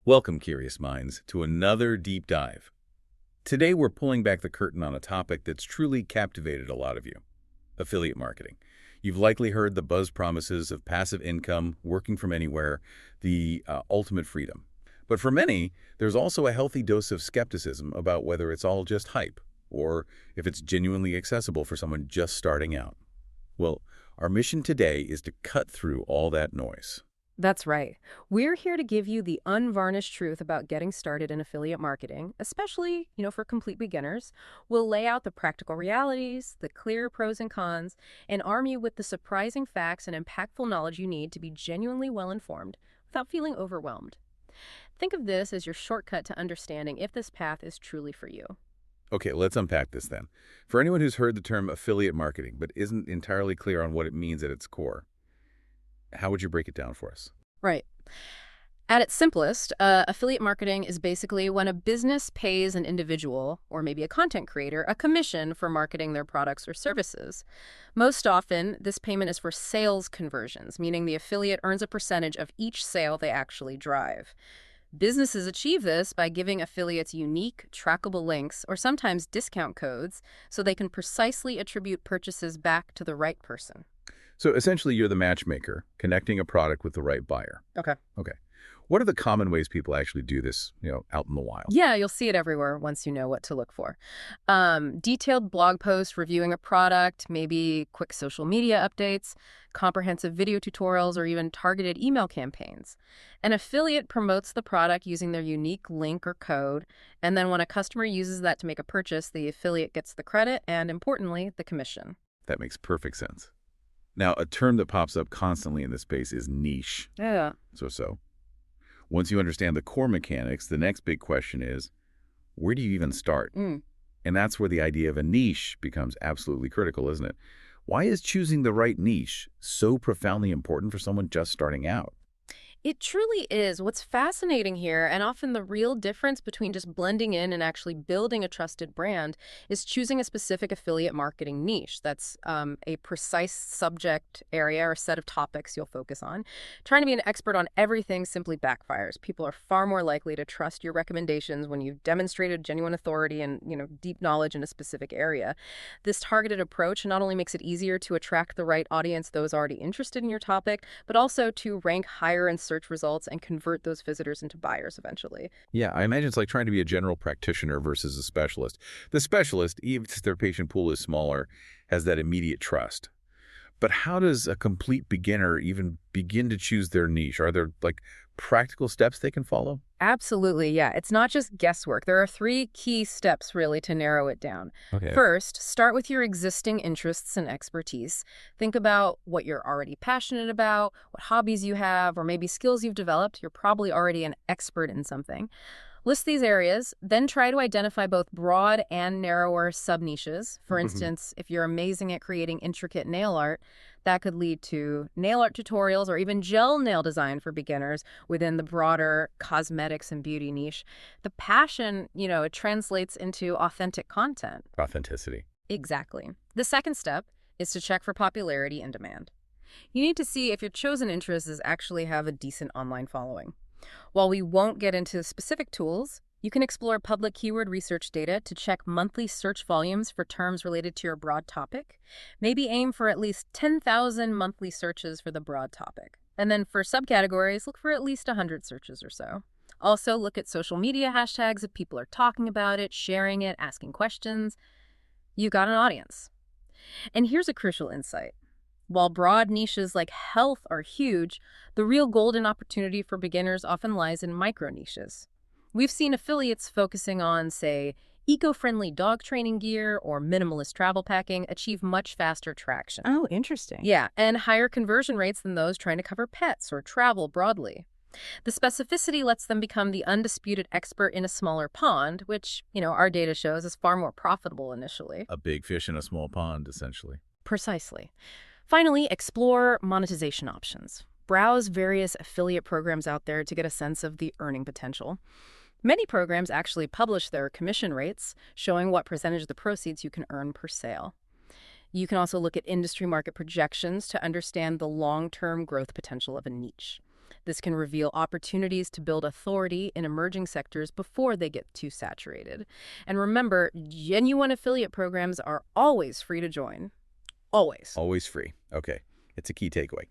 Welcome, curious minds, to another deep dive. Today, we're pulling back the curtain on a topic that's truly captivated a lot of you: affiliate marketing. You've likely heard the buzz promises of passive income, working from anywhere, the ultimate freedom. But for many, there's also a healthy dose of skepticism about whether it's all just hype or if it's genuinely accessible for someone just starting out. Well, our mission today is to cut through all that noise. That's right. We're here to give you the unvarnished truth about getting started in affiliate marketing, especially, for complete beginners. We'll lay out the practical realities, the clear pros and cons, and arm you with the surprising facts and impactful knowledge you need to be genuinely well-informed without feeling overwhelmed. Think of this as your shortcut to understanding if this path is truly for you. Okay, let's unpack this then. For anyone who's heard the term affiliate marketing but isn't entirely clear on what it means at its core, how would you break it down for us? Right. At its simplest, affiliate marketing is basically when a business pays an individual, or maybe a content creator, a commission for marketing their products or services. Most often, this payment is for sales conversions, meaning the affiliate earns a percentage of each sale they actually drive. Businesses achieve this by giving affiliates unique, trackable links, or sometimes discount codes, so they can precisely attribute purchases back to the right person. So essentially, you're the matchmaker, connecting a product with the right buyer. Okay. Okay. What are the common ways people actually do this, out in the wild? Yeah, you'll see it everywhere once you know what to look for. Detailed blog posts reviewing a product, maybe quick social media updates, comprehensive video tutorials, or even targeted email campaigns. An affiliate promotes the product using their unique link or code, and then when a customer uses that to make a purchase, the affiliate gets the credit and, importantly, the commission. That makes perfect sense. Now, a term that pops up constantly in this space is niche. Yeah. So. Once you understand the core mechanics, the next big question is, where do you even start? And that's where the idea of a niche becomes absolutely critical, isn't it? Why is choosing the right niche so profoundly important for someone just starting out? It truly is. What's fascinating here, and often the real difference between just blending in and actually building a trusted brand, is choosing a specific affiliate marketing niche. That's a precise subject area or set of topics you'll focus on. Trying to be an expert on everything simply backfires. People are far more likely to trust your recommendations when you've demonstrated genuine authority and, deep knowledge in a specific area. This targeted approach not only makes it easier to attract the right audience, those already interested in your topic, but also to rank higher in search results and convert those visitors into buyers eventually. Yeah, I imagine it's like trying to be a general practitioner versus a specialist. The specialist, even if their patient pool is smaller, has that immediate trust. But how does a complete beginner even begin to choose their niche? Are there, practical steps they can follow? Absolutely, yeah. It's not just guesswork. There are 3 key steps, really, to narrow it down. Okay. First, start with your existing interests and expertise. Think about what you're already passionate about, what hobbies you have, or maybe skills you've developed. You're probably already an expert in something. List these areas, then try to identify both broad and narrower sub-niches. For instance, if you're amazing at creating intricate nail art, that could lead to nail art tutorials or even gel nail design for beginners within the broader cosmetics and beauty niche. The passion, it translates into authentic content. Authenticity. Exactly. The second step is to check for popularity and demand. You need to see if your chosen interests actually have a decent online following. While we won't get into specific tools, you can explore public keyword research data to check monthly search volumes for terms related to your broad topic. Maybe aim for at least 10,000 monthly searches for the broad topic. And then for subcategories, look for at least 100 searches or so. Also, look at social media hashtags if people are talking about it, sharing it, asking questions. You got an audience. And here's a crucial insight. While broad niches like health are huge, the real golden opportunity for beginners often lies in micro niches. We've seen affiliates focusing on, say, eco-friendly dog training gear or minimalist travel packing achieve much faster traction. Oh, interesting. Yeah, and higher conversion rates than those trying to cover pets or travel broadly. The specificity lets them become the undisputed expert in a smaller pond, which, our data shows is far more profitable initially. A big fish in a small pond, essentially. Precisely. Finally, explore monetization options. Browse various affiliate programs out there to get a sense of the earning potential. Many programs actually publish their commission rates, showing what percentage of the proceeds you can earn per sale. You can also look at industry market projections to understand the long-term growth potential of a niche. This can reveal opportunities to build authority in emerging sectors before they get too saturated. And remember, genuine affiliate programs are always free to join. Always. Always free. Okay, it's a key takeaway.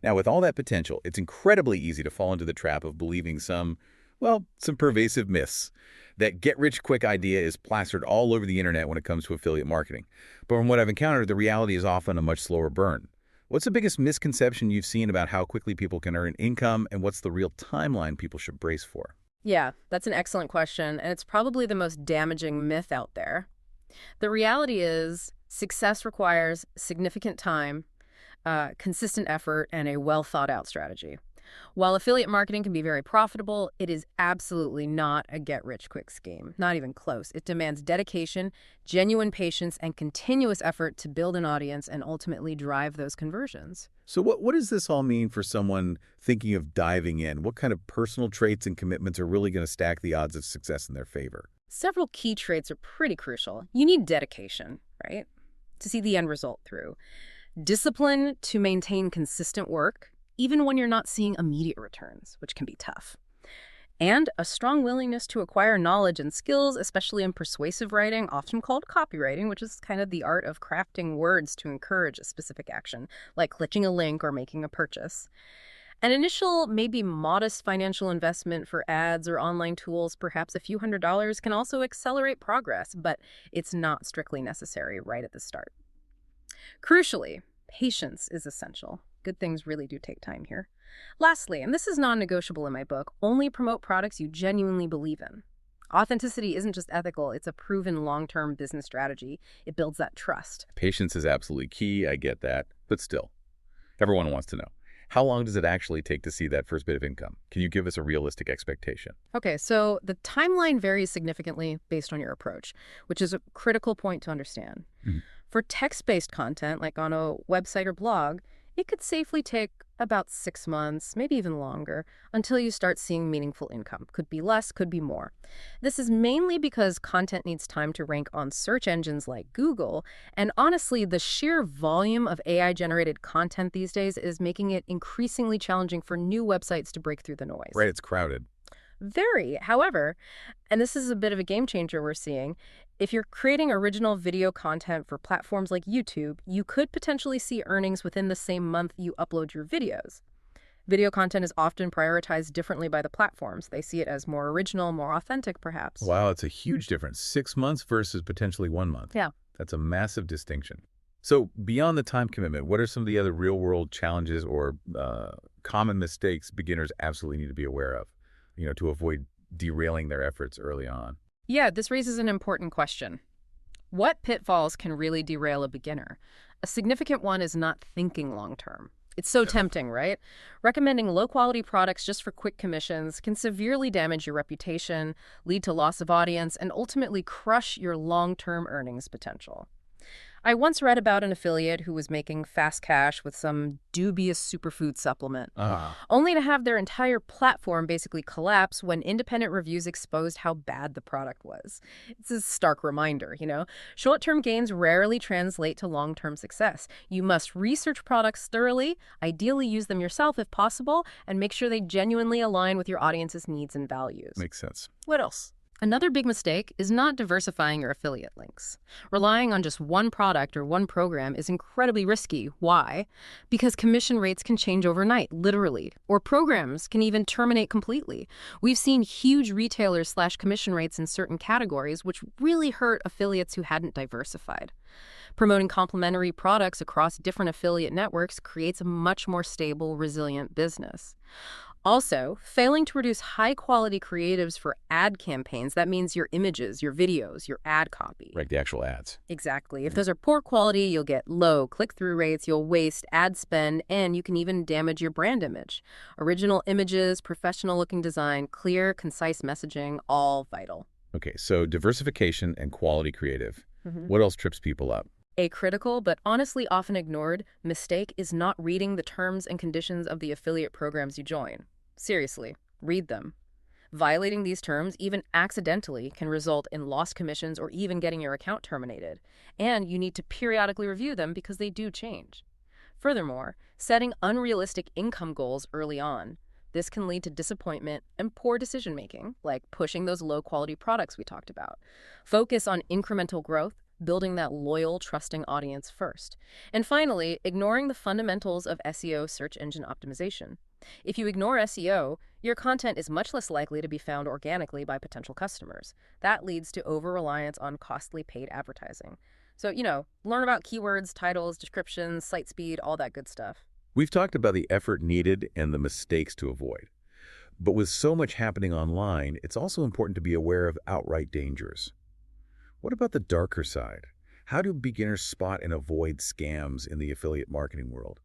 Now, with all that potential, it's incredibly easy to fall into the trap of believing some pervasive myths. That get-rich-quick idea is plastered all over the internet when it comes to affiliate marketing. But from what I've encountered, the reality is often a much slower burn. What's the biggest misconception you've seen about how quickly people can earn income, and what's the real timeline people should brace for? Yeah, that's an excellent question, and it's probably the most damaging myth out there. The reality is success requires significant time, consistent effort, and a well-thought-out strategy. While affiliate marketing can be very profitable, it is absolutely not a get-rich-quick scheme. Not even close. It demands dedication, genuine patience, and continuous effort to build an audience and ultimately drive those conversions. So what does this all mean for someone thinking of diving in? What kind of personal traits and commitments are really going to stack the odds of success in their favor? Several key traits are pretty crucial. You need dedication, right, to see the end result through. Discipline to maintain consistent work, even when you're not seeing immediate returns, which can be tough. And a strong willingness to acquire knowledge and skills, especially in persuasive writing, often called copywriting, which is kind of the art of crafting words to encourage a specific action, like clicking a link or making a purchase. An initial, maybe modest financial investment for ads or online tools, perhaps a few $100s, can also accelerate progress, but it's not strictly necessary right at the start. Crucially, patience is essential. Good things really do take time here. Lastly, and this is non-negotiable in my book, only promote products you genuinely believe in. Authenticity isn't just ethical, it's a proven long-term business strategy. It builds that trust. Patience is absolutely key, I get that. But still, everyone wants to know, how long does it actually take to see that first bit of income? Can you give us a realistic expectation? Okay, so the timeline varies significantly based on your approach, which is a critical point to understand. For text-based content, like on a website or blog, it could safely take about 6 months, maybe even longer, until you start seeing meaningful income. Could be less, could be more. This is mainly because content needs time to rank on search engines like Google, and honestly, the sheer volume of AI-generated content these days is making it increasingly challenging for new websites to break through the noise. Right, it's crowded. Very. However, and this is a bit of a game changer we're seeing, if you're creating original video content for platforms like YouTube, you could potentially see earnings within the same month you upload your videos. Video content is often prioritized differently by the platforms. They see it as more original, more authentic, perhaps. Wow, it's a huge difference. 6 months versus potentially 1 month. Yeah. That's a massive distinction. So beyond the time commitment, what are some of the other real-world challenges or common mistakes beginners absolutely need to be aware of, to avoid derailing their efforts early on? Yeah, this raises an important question. What pitfalls can really derail a beginner? A significant one is not thinking long-term. It's so tempting, right? Recommending low-quality products just for quick commissions can severely damage your reputation, lead to loss of audience, and ultimately crush your long-term earnings potential. I once read about an affiliate who was making fast cash with some dubious superfood supplement, only to have their entire platform basically collapse when independent reviews exposed how bad the product was. It's a stark reminder, Short-term gains rarely translate to long-term success. You must research products thoroughly, ideally use them yourself if possible, and make sure they genuinely align with your audience's needs and values. Makes sense. What else? Another big mistake is not diversifying your affiliate links. Relying on just one product or one program is incredibly risky. Why? Because commission rates can change overnight, literally, or programs can even terminate completely. We've seen huge retailers slash commission rates in certain categories, which really hurt affiliates who hadn't diversified. Promoting complementary products across different affiliate networks creates a much more stable, resilient business. Also, failing to produce high-quality creatives for ad campaigns, that means your images, your videos, your ad copy. Right, the actual ads. Exactly. If those are poor quality, you'll get low click-through rates, you'll waste ad spend, and you can even damage your brand image. Original images, professional-looking design, clear, concise messaging, all vital. Okay, so diversification and quality creative. What else trips people up? A critical, but honestly often ignored, mistake is not reading the terms and conditions of the affiliate programs you join. Seriously, read them. Violating these terms, even accidentally, can result in lost commissions or even getting your account terminated. And you need to periodically review them because they do change. Furthermore, setting unrealistic income goals early on, This can lead to disappointment and poor decision-making, like pushing those low-quality products we talked about. Focus on incremental growth, building that loyal, trusting audience first. And finally, ignoring the fundamentals of SEO, search engine optimization. If you ignore SEO, your content is much less likely to be found organically by potential customers. That leads to over-reliance on costly paid advertising. So, learn about keywords, titles, descriptions, site speed, all that good stuff. We've talked about the effort needed and the mistakes to avoid. But with so much happening online, it's also important to be aware of outright dangers. What about the darker side? How do beginners spot and avoid scams in the affiliate marketing world?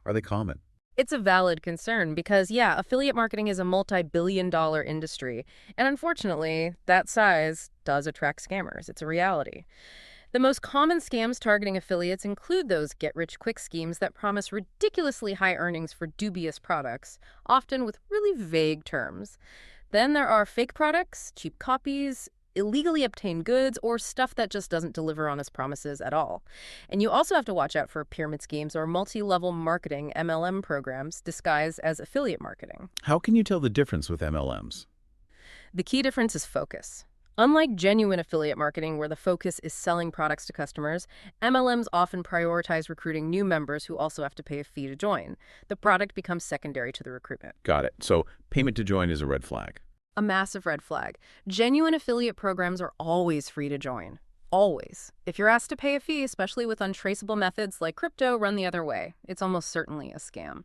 Are they common? It's a valid concern because, yeah, affiliate marketing is a multi-billion-dollar industry. And unfortunately, that size does attract scammers. It's a reality. The most common scams targeting affiliates include those get-rich-quick schemes that promise ridiculously high earnings for dubious products, often with really vague terms. Then there are fake products, cheap copies, illegally obtained goods, or stuff that just doesn't deliver on its promises at all. And you also have to watch out for pyramid schemes or multi-level marketing MLM programs disguised as affiliate marketing. How can you tell the difference with MLMs? The key difference is focus. Unlike genuine affiliate marketing, where the focus is selling products to customers, MLMs often prioritize recruiting new members who also have to pay a fee to join. The product becomes secondary to the recruitment. Got it. So payment to join is a red flag. A massive red flag. Genuine affiliate programs are always free to join. Always. If you're asked to pay a fee, especially with untraceable methods like crypto, run the other way. It's almost certainly a scam.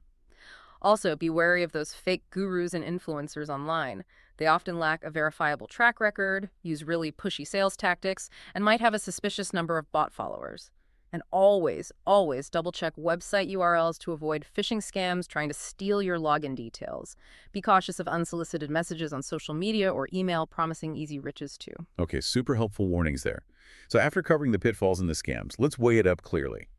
Also, be wary of those fake gurus and influencers online. They often lack a verifiable track record, use really pushy sales tactics, and might have a suspicious number of bot followers. And always, always double-check website URLs to avoid phishing scams trying to steal your login details. Be cautious of unsolicited messages on social media or email promising easy riches too. Okay, super helpful warnings there. So after covering the pitfalls and the scams, let's weigh it up clearly.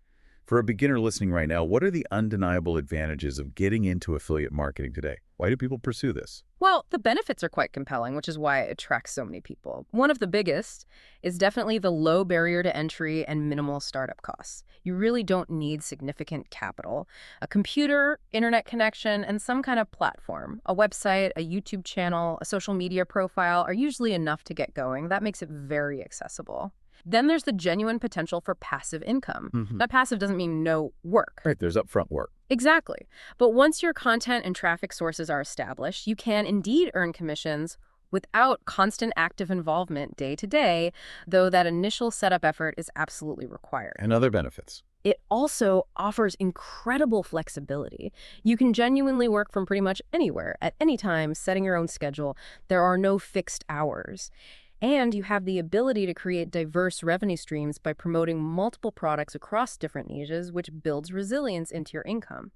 For a beginner listening right now, what are the undeniable advantages of getting into affiliate marketing today? Why do people pursue this? Well, the benefits are quite compelling, which is why it attracts so many people. One of the biggest is definitely the low barrier to entry and minimal startup costs. You really don't need significant capital. A computer, internet connection, and some kind of platform, a website, a YouTube channel, a social media profile are usually enough to get going. That makes it very accessible. Then there's the genuine potential for passive income. Now, passive doesn't mean no work. Right, there's upfront work. Exactly. But once your content and traffic sources are established, you can indeed earn commissions without constant active involvement day to day, though that initial setup effort is absolutely required. And other benefits. It also offers incredible flexibility. You can genuinely work from pretty much anywhere, at any time, setting your own schedule. There are no fixed hours. And you have the ability to create diverse revenue streams by promoting multiple products across different niches, which builds resilience into your income.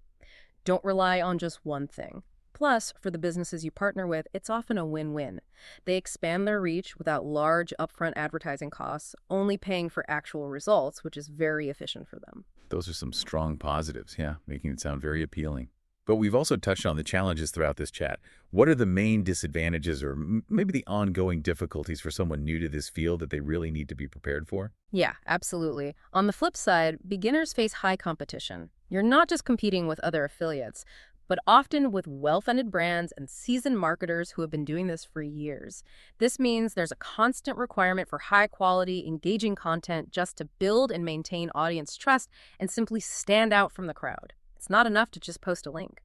Don't rely on just one thing. Plus, for the businesses you partner with, it's often a win-win. They expand their reach without large upfront advertising costs, only paying for actual results, which is very efficient for them. Those are some strong positives, yeah, making it sound very appealing. But we've also touched on the challenges throughout this chat. What are the main disadvantages or maybe the ongoing difficulties for someone new to this field that they really need to be prepared for? Yeah, absolutely. On the flip side, beginners face high competition. You're not just competing with other affiliates, but often with well-funded brands and seasoned marketers who have been doing this for years. This means there's a constant requirement for high-quality, engaging content just to build and maintain audience trust and simply stand out from the crowd. It's not enough to just post a link.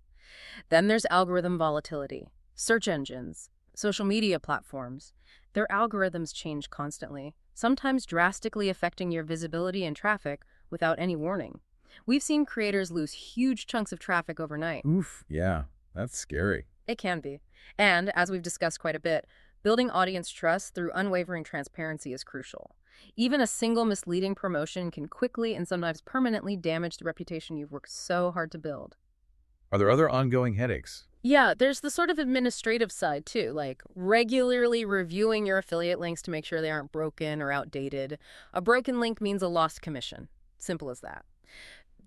Then there's algorithm volatility. Search engines, social media platforms, their algorithms change constantly, sometimes drastically affecting your visibility and traffic without any warning. We've seen creators lose huge chunks of traffic overnight. Oof, yeah, that's scary. It can be. And, as we've discussed quite a bit, building audience trust through unwavering transparency is crucial. Even a single misleading promotion can quickly and sometimes permanently damage the reputation you've worked so hard to build. Are there other ongoing headaches? Yeah, there's the sort of administrative side too, like regularly reviewing your affiliate links to make sure they aren't broken or outdated. A broken link means a lost commission. Simple as that.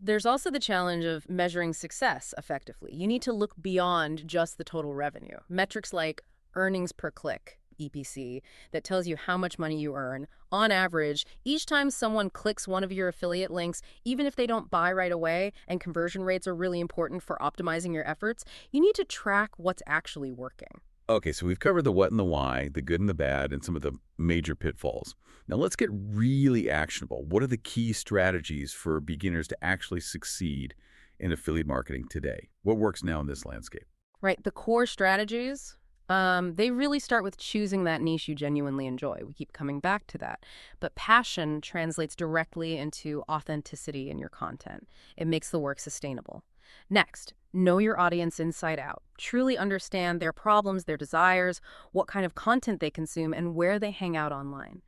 There's also the challenge of measuring success effectively. You need to look beyond just the total revenue. Metrics like earnings per click, EPC, that tells you how much money you earn. On average, each time someone clicks one of your affiliate links, even if they don't buy right away, and conversion rates are really important for optimizing your efforts, you need to track what's actually working. Okay, so we've covered the what and the why, the good and the bad, and some of the major pitfalls. Now let's get really actionable. What are the key strategies for beginners to actually succeed in affiliate marketing today? What works now in this landscape? Right, the core strategies, they really start with choosing that niche you genuinely enjoy. We keep coming back to that. But passion translates directly into authenticity in your content. It makes the work sustainable. Next, know your audience inside out. Truly understand their problems, their desires, what kind of content they consume, and where they hang out online.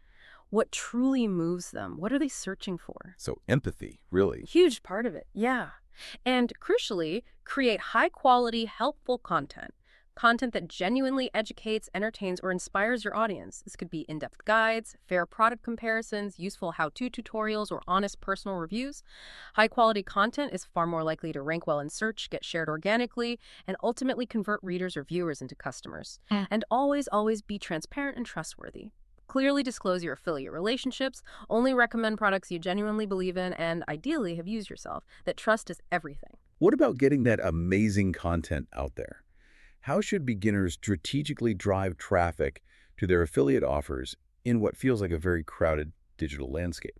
What truly moves them? What are they searching for? So empathy, really. Huge part of it, yeah. And crucially, create high-quality, helpful content. Content that genuinely educates, entertains, or inspires your audience. This could be in-depth guides, fair product comparisons, useful how-to tutorials, or honest personal reviews. High-quality content is far more likely to rank well in search, get shared organically, and ultimately convert readers or viewers into customers. And always, always be transparent and trustworthy. Clearly disclose your affiliate relationships, only recommend products you genuinely believe in, and ideally have used yourself. That trust is everything. What about getting that amazing content out there? How should beginners strategically drive traffic to their affiliate offers in what feels like a very crowded digital landscape?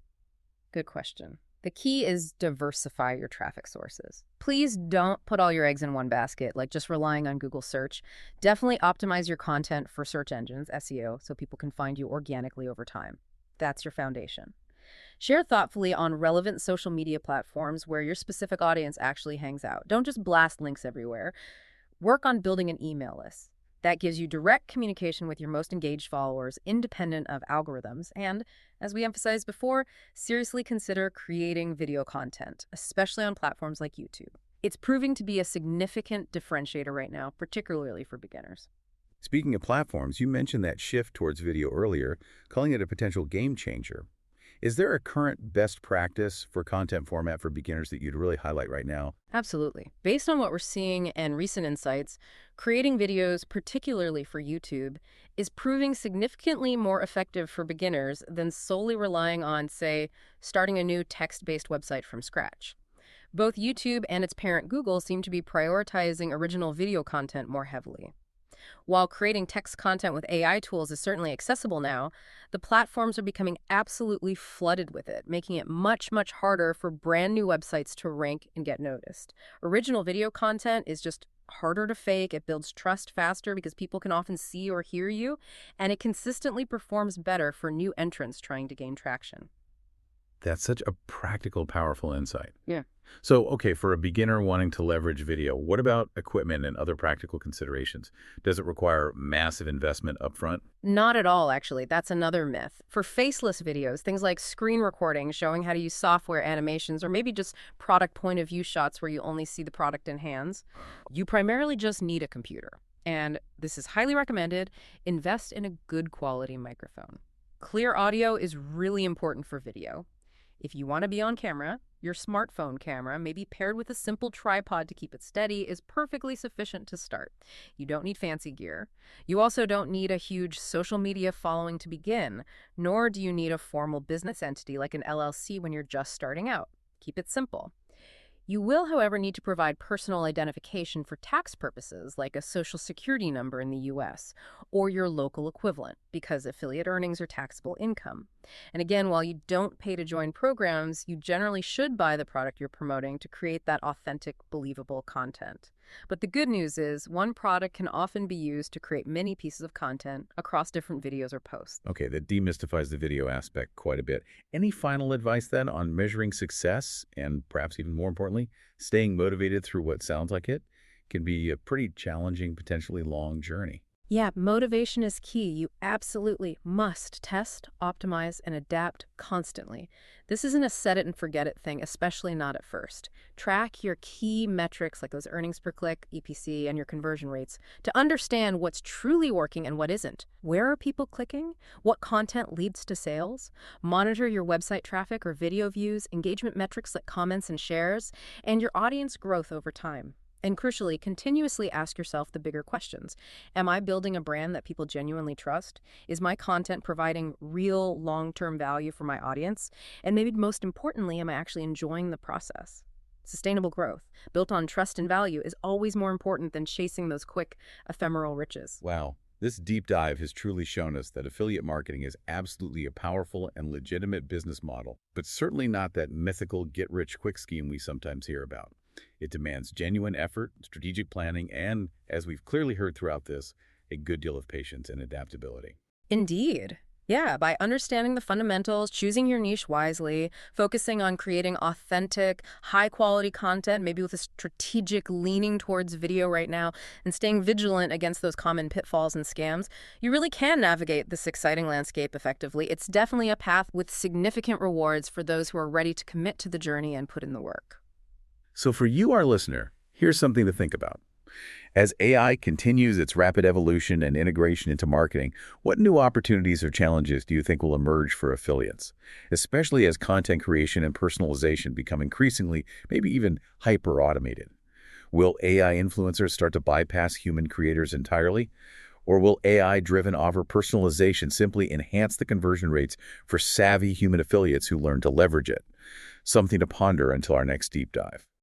Good question. The key is diversify your traffic sources. Please don't put all your eggs in one basket, like just relying on Google search. Definitely optimize your content for search engines, SEO, so people can find you organically over time. That's your foundation. Share thoughtfully on relevant social media platforms where your specific audience actually hangs out. Don't just blast links everywhere. Work on building an email list. That gives you direct communication with your most engaged followers, independent of algorithms. And, as we emphasized before, seriously consider creating video content, especially on platforms like YouTube. It's proving to be a significant differentiator right now, particularly for beginners. Speaking of platforms, you mentioned that shift towards video earlier, calling it a potential game changer. Is there a current best practice for content format for beginners that you'd really highlight right now? Absolutely. Based on what we're seeing and recent insights, creating videos, particularly for YouTube, is proving significantly more effective for beginners than solely relying on, say, starting a new text-based website from scratch. Both YouTube and its parent Google seem to be prioritizing original video content more heavily. While creating text content with AI tools is certainly accessible now, the platforms are becoming absolutely flooded with it, making it much, much harder for brand new websites to rank and get noticed. Original video content is just harder to fake. It builds trust faster because people can often see or hear you, and it consistently performs better for new entrants trying to gain traction. That's such a practical, powerful insight. Yeah. So, okay, for a beginner wanting to leverage video, what about equipment and other practical considerations? Does it require massive investment upfront? Not at all, actually. That's another myth. For faceless videos, things like screen recording, showing how to use software animations, or maybe just product point of view shots where you only see the product in hands, you primarily just need a computer. And this is highly recommended. Invest in a good quality microphone. Clear audio is really important for video. If you want to be on camera, your smartphone camera, maybe paired with a simple tripod to keep it steady, is perfectly sufficient to start. You don't need fancy gear. You also don't need a huge social media following to begin, nor do you need a formal business entity like an LLC when you're just starting out. Keep it simple. You will, however, need to provide personal identification for tax purposes, like a social security number in the U.S., or your local equivalent, because affiliate earnings are taxable income. And again, while you don't pay to join programs, you generally should buy the product you're promoting to create that authentic, believable content. But the good news is, one product can often be used to create many pieces of content across different videos or posts. Okay, that demystifies the video aspect quite a bit. Any final advice then on measuring success and perhaps even more importantly, staying motivated through what sounds like it can be a pretty challenging, potentially long journey? Yeah, motivation is key. You absolutely must test, optimize, and adapt constantly. This isn't a set it and forget it thing, especially not at first. Track your key metrics like those earnings per click, EPC, and your conversion rates to understand what's truly working and what isn't. Where are people clicking? What content leads to sales? Monitor your website traffic or video views, engagement metrics like comments and shares, and your audience growth over time. And crucially, continuously ask yourself the bigger questions. Am I building a brand that people genuinely trust? Is my content providing real long-term value for my audience? And maybe most importantly, am I actually enjoying the process? Sustainable growth, built on trust and value, is always more important than chasing those quick, ephemeral riches. Wow, this deep dive has truly shown us that affiliate marketing is absolutely a powerful and legitimate business model, but certainly not that mythical get-rich-quick scheme we sometimes hear about. It demands genuine effort, strategic planning, and, as we've clearly heard throughout this, a good deal of patience and adaptability. Indeed. Yeah, by understanding the fundamentals, choosing your niche wisely, focusing on creating authentic, high-quality content, maybe with a strategic leaning towards video right now, and staying vigilant against those common pitfalls and scams, you really can navigate this exciting landscape effectively. It's definitely a path with significant rewards for those who are ready to commit to the journey and put in the work. So for you, our listener, here's something to think about. As AI continues its rapid evolution and integration into marketing, what new opportunities or challenges do you think will emerge for affiliates, especially as content creation and personalization become increasingly, maybe even hyper-automated? Will AI influencers start to bypass human creators entirely? Or will AI-driven offer personalization simply enhance the conversion rates for savvy human affiliates who learn to leverage it? Something to ponder until our next deep dive.